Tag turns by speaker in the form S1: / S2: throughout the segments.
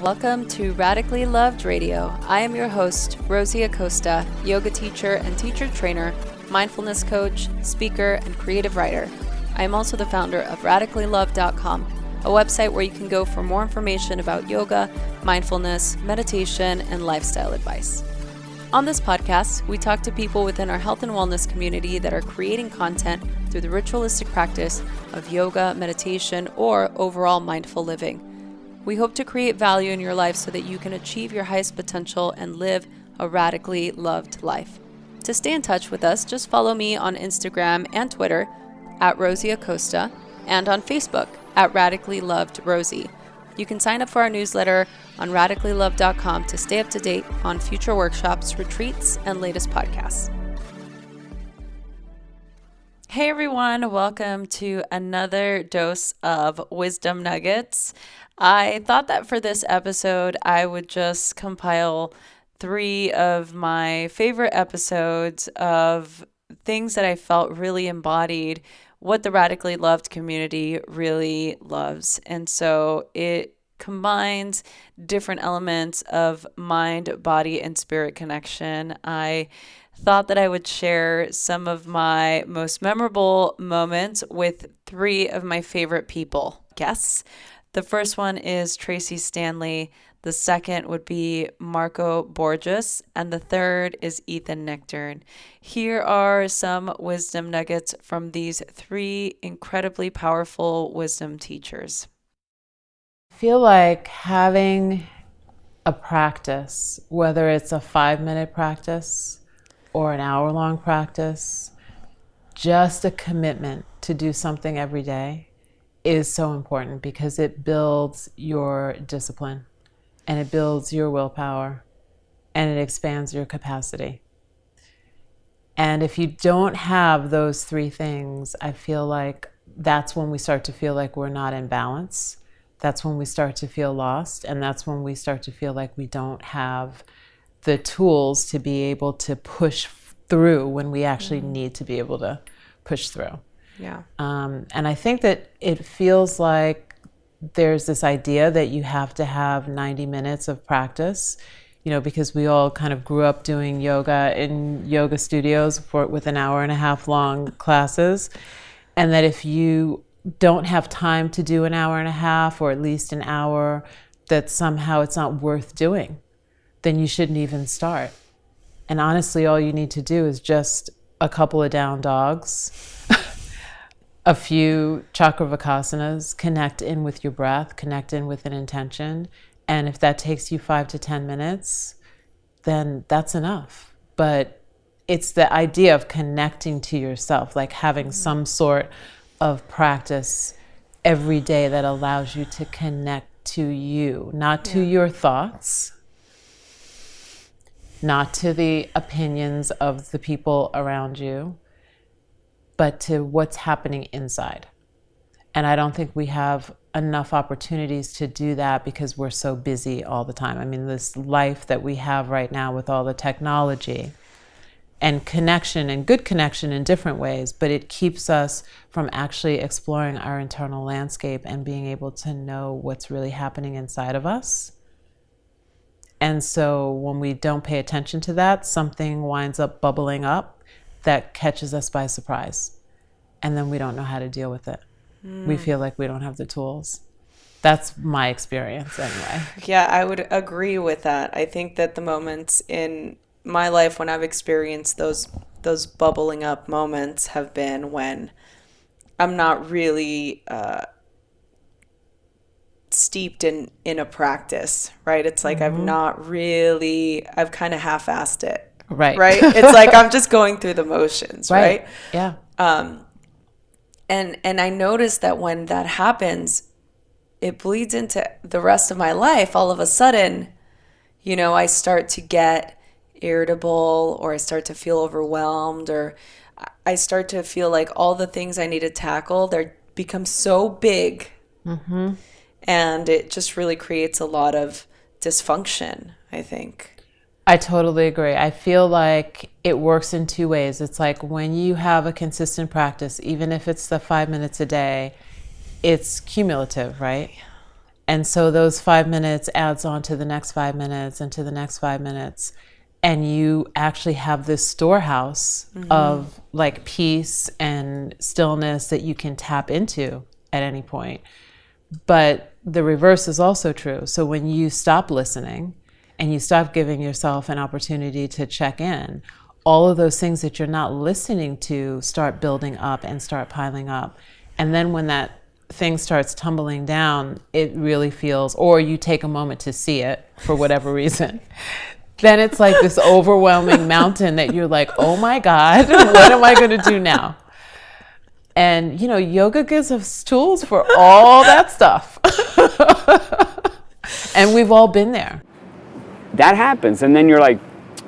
S1: Welcome to Radically Loved Radio. I am your host, Rosie Acosta, yoga teacher and teacher trainer, mindfulness coach, speaker, and creative writer. I am also the founder of radicallylove.com, a website where you can go for more information about yoga, mindfulness, meditation, and lifestyle advice. On this podcast, we talk to people within our health and wellness community that are creating content through the ritualistic practice of yoga, meditation, or overall mindful living. We hope to create value in your life so that you can achieve your highest potential and live a radically loved life. To stay in touch with us, just follow me on Instagram and Twitter at Rosie Acosta and on Facebook at Radically Loved Rosie. You can sign up for our newsletter on radicallylove.com to stay up to date on future workshops, retreats, and latest podcasts. Hey everyone, welcome to another dose of wisdom nuggets. I thought that for this episode, I would just compile 3 of my favorite episodes of things that I felt really embodied what the Radically Loved community really loves. And so it combines different elements of mind, body, and spirit connection. I thought that I would share some of my most memorable moments with 3 of my favorite people, guests. The first one is Tracy Stanley. The second would be Marco Borges, and the third is Ethan Nectarn. Here are some wisdom nuggets from these 3 incredibly powerful wisdom teachers.
S2: I feel like having a practice, whether it's a 5-minute practice or an hour-long practice, just a commitment to do something every day is so important because it builds your discipline. And it builds your willpower, and it expands your capacity. And if you don't have those 3 things, I feel like that's when we start to feel like we're not in balance. That's when we start to feel lost, and that's when we start to feel like we don't have the tools to be able to push through when we actually need to be able to push through.
S1: Yeah.
S2: And I think that it feels like there's this idea that you have to have 90 minutes of practice, because we all kind of grew up doing yoga in yoga studios with an hour and a half long classes. And that if you don't have time to do an hour and a half, or at least an hour, that somehow it's not worth doing, then you shouldn't even start. And honestly, all you need to do is just a couple of down dogs, a few chakravakasanas, connect in with your breath, connect in with an intention. And if that takes you 5 to 10 minutes, then that's enough. But it's the idea of connecting to yourself, like having some sort of practice every day that allows you to connect to you, not to your thoughts, not to the opinions of the people around you, but to what's happening inside. And I don't think we have enough opportunities to do that because we're so busy all the time. I mean, this life that we have right now with all the technology and connection, and good connection in different ways, but it keeps us from actually exploring our internal landscape and being able to know what's really happening inside of us. And so when we don't pay attention to that, something winds up bubbling up that catches us by surprise. And then we don't know how to deal with it. We feel like we don't have the tools. That's my experience anyway.
S1: Yeah, I would agree with that. I think that the moments in my life when I've experienced those bubbling up moments have been when I'm not really steeped in a practice, right? It's like I've kind of half-assed it.
S2: Right.
S1: It's like I'm just going through the motions, right?
S2: Yeah.
S1: And I notice that when that happens, it bleeds into the rest of my life. All of a sudden, I start to get irritable, or I start to feel overwhelmed, or I start to feel like all the things I need to tackle, they become so big. And it just really creates a lot of dysfunction, I think.
S2: I totally agree. I feel like it works in 2 ways. It's like when you have a consistent practice, even if it's the 5 minutes a day, it's cumulative, right? And so those 5 minutes adds on to the next 5 minutes and to the next 5 minutes. And you actually have this storehouse of like peace and stillness that you can tap into at any point. But the reverse is also true. So when you stop listening and you stop giving yourself an opportunity to check in, all of those things that you're not listening to start building up and start piling up. And then when that thing starts tumbling down, it really feels, or you take a moment to see it for whatever reason, then it's like this overwhelming mountain that you're like, oh my God, what am I going to do now? And, you know, yoga gives us tools for all that stuff. And we've all been there.
S3: That happens. And then you're like,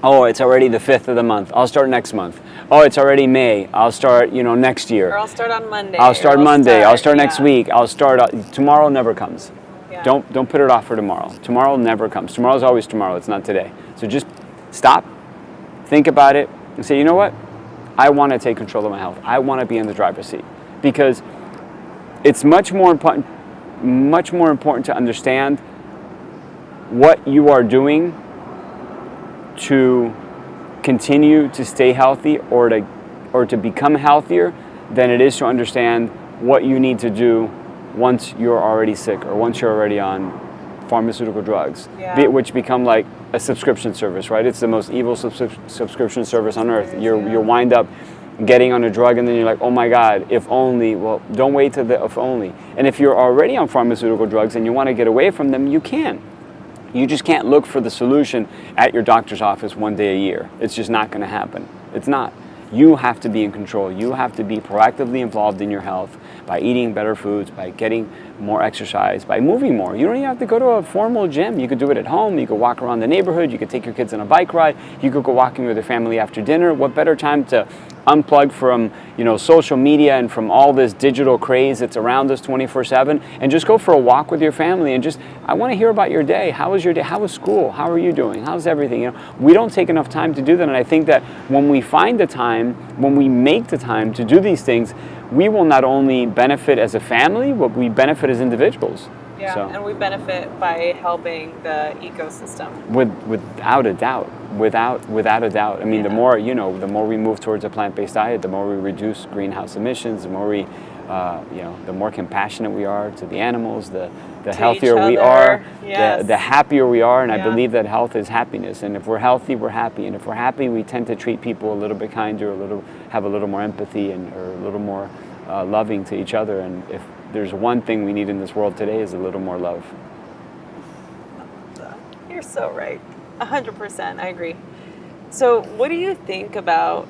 S3: oh, it's already the 5th of the month. I'll start next month. Oh, it's already May. I'll start, next year.
S1: Or I'll start on Monday.
S3: I'll start Monday. I'll start next week. I'll start, tomorrow never comes.
S1: Yeah.
S3: Don't put it off for tomorrow. Tomorrow never comes. Tomorrow's always tomorrow. It's not today. So just stop, think about it, and say, you know what? I want to take control of my health. I want to be in the driver's seat, because it's much more important to understand what you are doing to continue to stay healthy or to become healthier than it is to understand what you need to do once you're already sick or once you're already on pharmaceutical drugs, which become like a subscription service, right? It's the most evil subscription service on earth. You wind up getting on a drug and then you're like, oh my God, if only. Well, don't wait till the if only. And if you're already on pharmaceutical drugs and you want to get away from them, you can. You just can't look for the solution at your doctor's office one day a year. It's just not going to happen. It's not. You have to be in control. You have to be proactively involved in your health by eating better foods, by getting more exercise, by moving more. You don't even have to go to a formal gym. You could do it at home. You could walk around the neighborhood. You could take your kids on a bike ride. You could go walking with your family after dinner. What better time to unplug from social media and from all this digital craze that's around us 24/7 and just go for a walk with your family and just, I want to hear about your day. How was your day? How was school? How are you doing? How's everything? We don't take enough time to do that, and I think that when we find the time, when we make the time to do these things, we will not only benefit as a family, but we benefit as individuals.
S1: Yeah, so. And we benefit by helping the ecosystem.
S3: Without a doubt. Without a doubt. I mean, the more we move towards a plant-based diet, the more we reduce greenhouse emissions, the more we, the more compassionate we are to the animals, the healthier we are, the happier we are. And I believe that health is happiness. And if we're healthy, we're happy. And if we're happy, we tend to treat people a little bit kinder, have a little more empathy, or a little more loving to each other. And if there's one thing we need in this world today, is a little more love.
S1: You're so right. 100%. I agree. So what do you think about,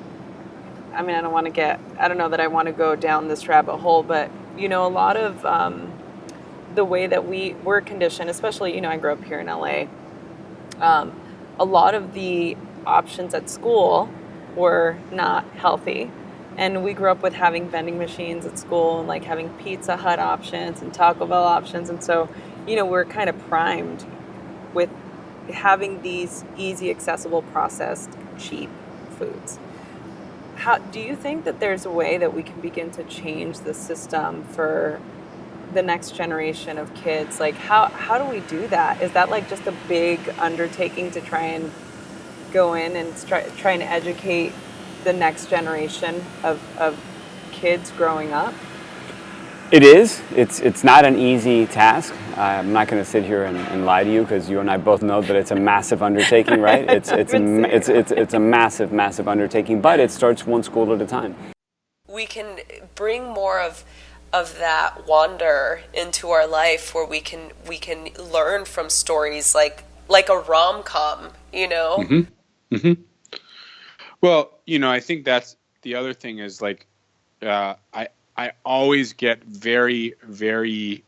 S1: I mean, I don't know that I want to go down this rabbit hole, but, a lot of the way that we're conditioned, especially, I grew up here in LA, a lot of the options at school were not healthy. And we grew up with having vending machines at school and like having Pizza Hut options and Taco Bell options. And so, we're kind of primed with having these easy, accessible, processed, cheap foods. How do you think that there's a way that we can begin to change the system for the next generation of kids? Like, how do we do that? Is that like just a big undertaking to try and go in and try and educate the next generation of kids growing up?
S3: It is. It's not an easy task. I'm not going to sit here and lie to you, because you and I both know that it's a massive undertaking, right? It's a massive undertaking, but it starts one school at a time.
S1: We can bring more of that wonder into our life, where we can learn from stories like a rom-com,
S4: Mm-hmm. Mm-hmm. Well, I think that's the other thing is like, I always get very, very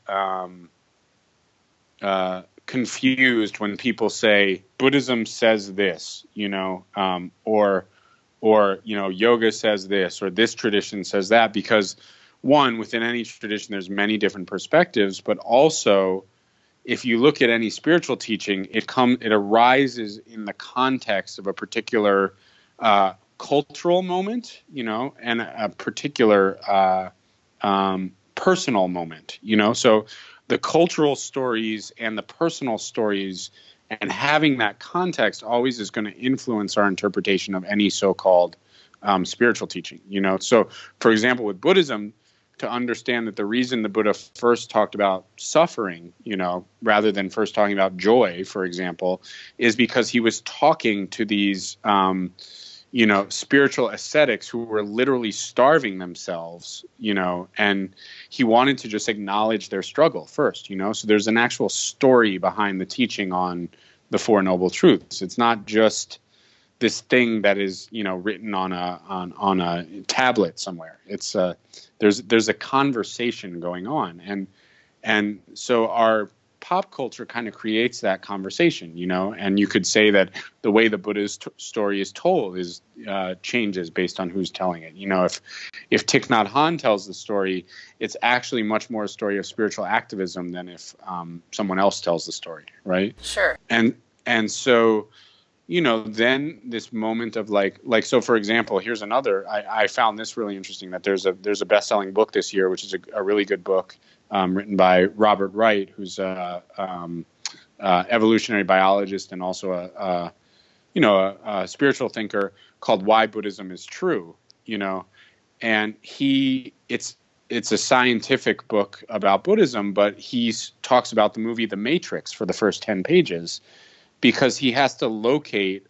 S4: confused when people say Buddhism says this, or yoga says this, or this tradition says that, because one, within any tradition, there's many different perspectives, but also if you look at any spiritual teaching, it arises in the context of a particular cultural moment, and a particular personal moment, So the cultural stories and the personal stories and having that context always is going to influence our interpretation of any so-called spiritual teaching. So for example, with Buddhism, to understand that the reason the Buddha first talked about suffering, rather than first talking about joy, for example, is because he was talking to these, spiritual ascetics who were literally starving themselves, and he wanted to just acknowledge their struggle first, So there's an actual story behind the teaching on the Four Noble Truths. It's not just this thing that is, written on a tablet somewhere. It's there's a conversation going on, and so our pop culture kind of creates that conversation, and you could say that the way the Buddha's story is told is changes based on who's telling it. If Thich Nhat Hanh tells the story, it's actually much more a story of spiritual activism than if someone else tells the story, right?
S1: Sure.
S4: And so, then this moment of so for example, here's another, I found this really interesting, that there's a best-selling book this year, which is a really good book, written by Robert Wright, who's a evolutionary biologist and also a spiritual thinker, called Why Buddhism is True, and it's a scientific book about Buddhism, but he talks about the movie The Matrix for the first 10 pages, because he has to locate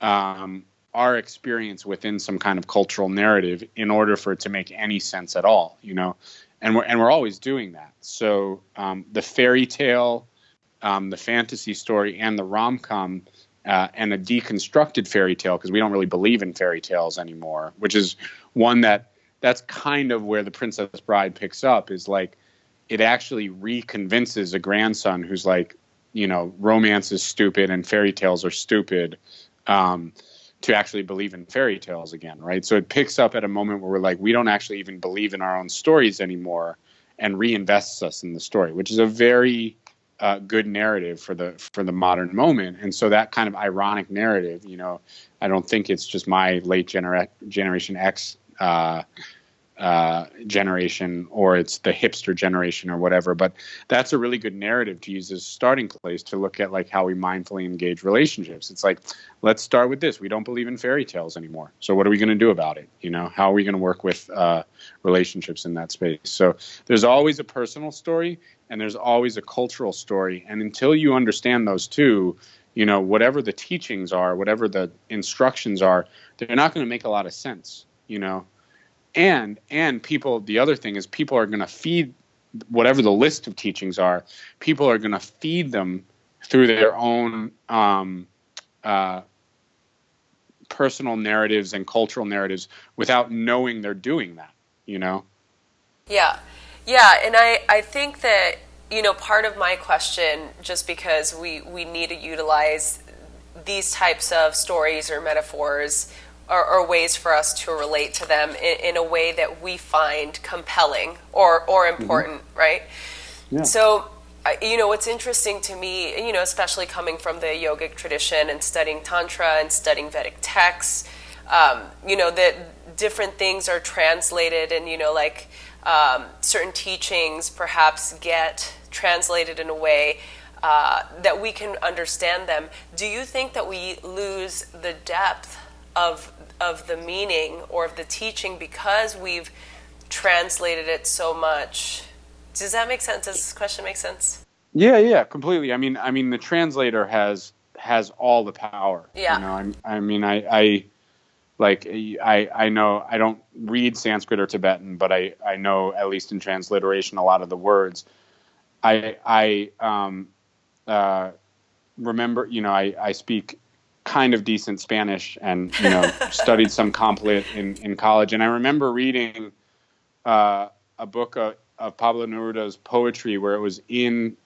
S4: our experience within some kind of cultural narrative in order for it to make any sense at all, and we're always doing that. So the fairy tale, the fantasy story, and the rom-com, and a deconstructed fairy tale, because we don't really believe in fairy tales anymore, which is one that's kind of where The Princess Bride picks up, is it actually reconvinces a grandson who's romance is stupid and fairy tales are stupid, to actually believe in fairy tales again, right? So it picks up at a moment where we're we don't actually even believe in our own stories anymore, and reinvests us in the story, which is a very good narrative for the modern moment. And so that kind of ironic narrative, I don't think it's just my late Generation X generation, or it's the hipster generation or whatever, but that's a really good narrative to use as a starting place to look at how we mindfully engage relationships. It's let's start with this. We don't believe in fairy tales anymore, so what are we going to do about it? How are we going to work with relationships in that space? So there's always a personal story and there's always a cultural story, and until you understand those two, whatever the teachings are, whatever the instructions are, they're not going to make a lot of sense, And people, the other thing is, people are going to feed whatever the list of teachings are. People are going to feed them through their own personal narratives and cultural narratives without knowing they're doing that,
S1: Yeah, and I think that, part of my question, just because we need to utilize these types of stories or metaphors or ways for us to relate to them in a way that we find compelling or important, right?
S4: Yeah.
S1: So, what's interesting to me, especially coming from the yogic tradition and studying Tantra and studying Vedic texts, that different things are translated, and, certain teachings perhaps get translated in a way that we can understand them. Do you think that we lose the depth of the meaning or of the teaching because we've translated it so much? Does that make sense? Does this question make sense?
S4: Yeah, completely. I mean, the translator has all the power.
S1: Yeah.
S4: I know I don't read Sanskrit or Tibetan, but I know, at least in transliteration, a lot of the words. I remember, I speak kind of decent Spanish, and studied some Complet in college, and I remember reading a book of Pablo Neruda's poetry where it was in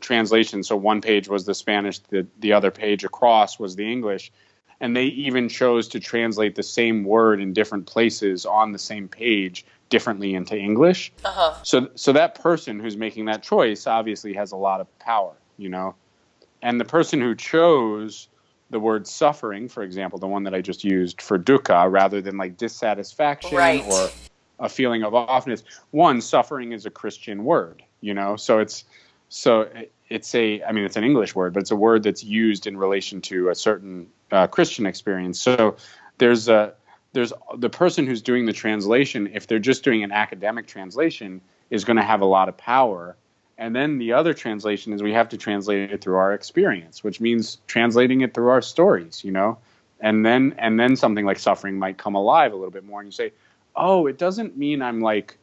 S4: translation. So one page was the Spanish, the other page across was the English, and they even chose to translate the same word in different places on the same page differently into English. So that person who's making that choice obviously has a lot of power, and the person who chose the word suffering, for example, the one that I just used for dukkha, rather than dissatisfaction,
S1: right,
S4: or a feeling of offness. One, suffering is a Christian word, It's an English word, but it's a word that's used in relation to a certain Christian experience. So there's the person who's doing the translation, if they're just doing an academic translation, is going to have a lot of power. And then the other translation is we have to translate it through our experience, which means translating it through our stories, and then something like suffering might come alive a little bit more, and you say, oh, it doesn't mean I'm like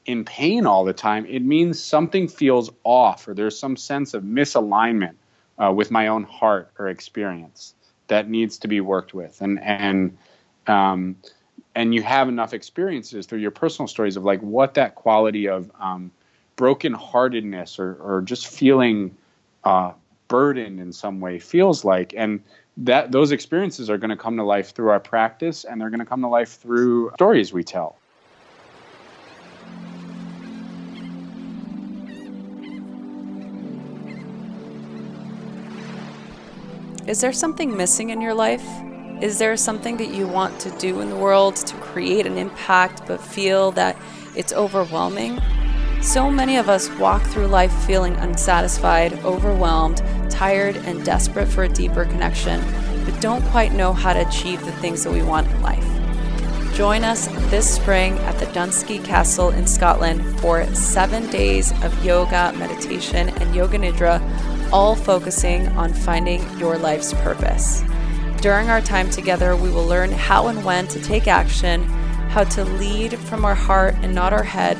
S4: in pain all the time. It means something feels off, or there's some sense of misalignment with my own heart or experience that needs to be worked with. And you have enough experiences through your personal stories of like what that quality of brokenheartedness or just feeling burdened in some way feels like. And that those experiences are going to come to life through our practice, and they're going to come to life through stories we tell.
S1: Is there something missing in your life? Is there something that you want to do in the world to create an impact but feel that it's overwhelming? So many of us walk through life feeling unsatisfied, overwhelmed, tired, and desperate for a deeper connection, but don't quite know how to achieve the things that we want in life. Join us this spring at the Dunsky Castle in Scotland for 7 days of yoga, meditation, and yoga nidra, all focusing on finding your life's purpose. During our time together, we will learn how and when to take action, how to lead from our heart and not our head,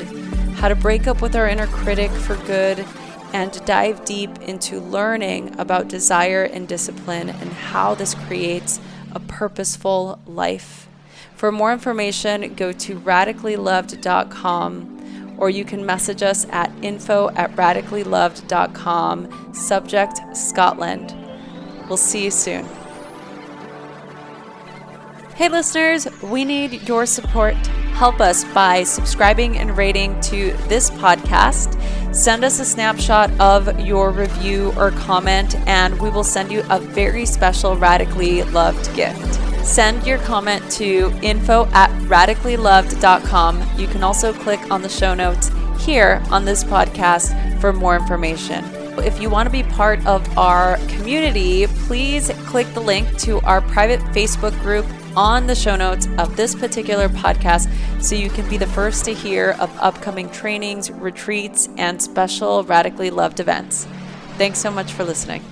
S1: how to break up with our inner critic for good, and to dive deep into learning about desire and discipline and how this creates a purposeful life. For more information, go to radicallyloved.com, or you can message us at info@radicallyloved.com, subject Scotland. We'll see you soon. Hey listeners, we need your support. Help us by subscribing and rating to this podcast. Send us a snapshot of your review or comment, and we will send you a very special Radically Loved gift. Send your comment to info@radicallyloved.com. You can also click on the show notes here on this podcast for more information. If you want to be part of our community, please click the link to our private Facebook group on the show notes of this particular podcast so you can be the first to hear of upcoming trainings, retreats, and special Radically Loved events. Thanks so much for listening.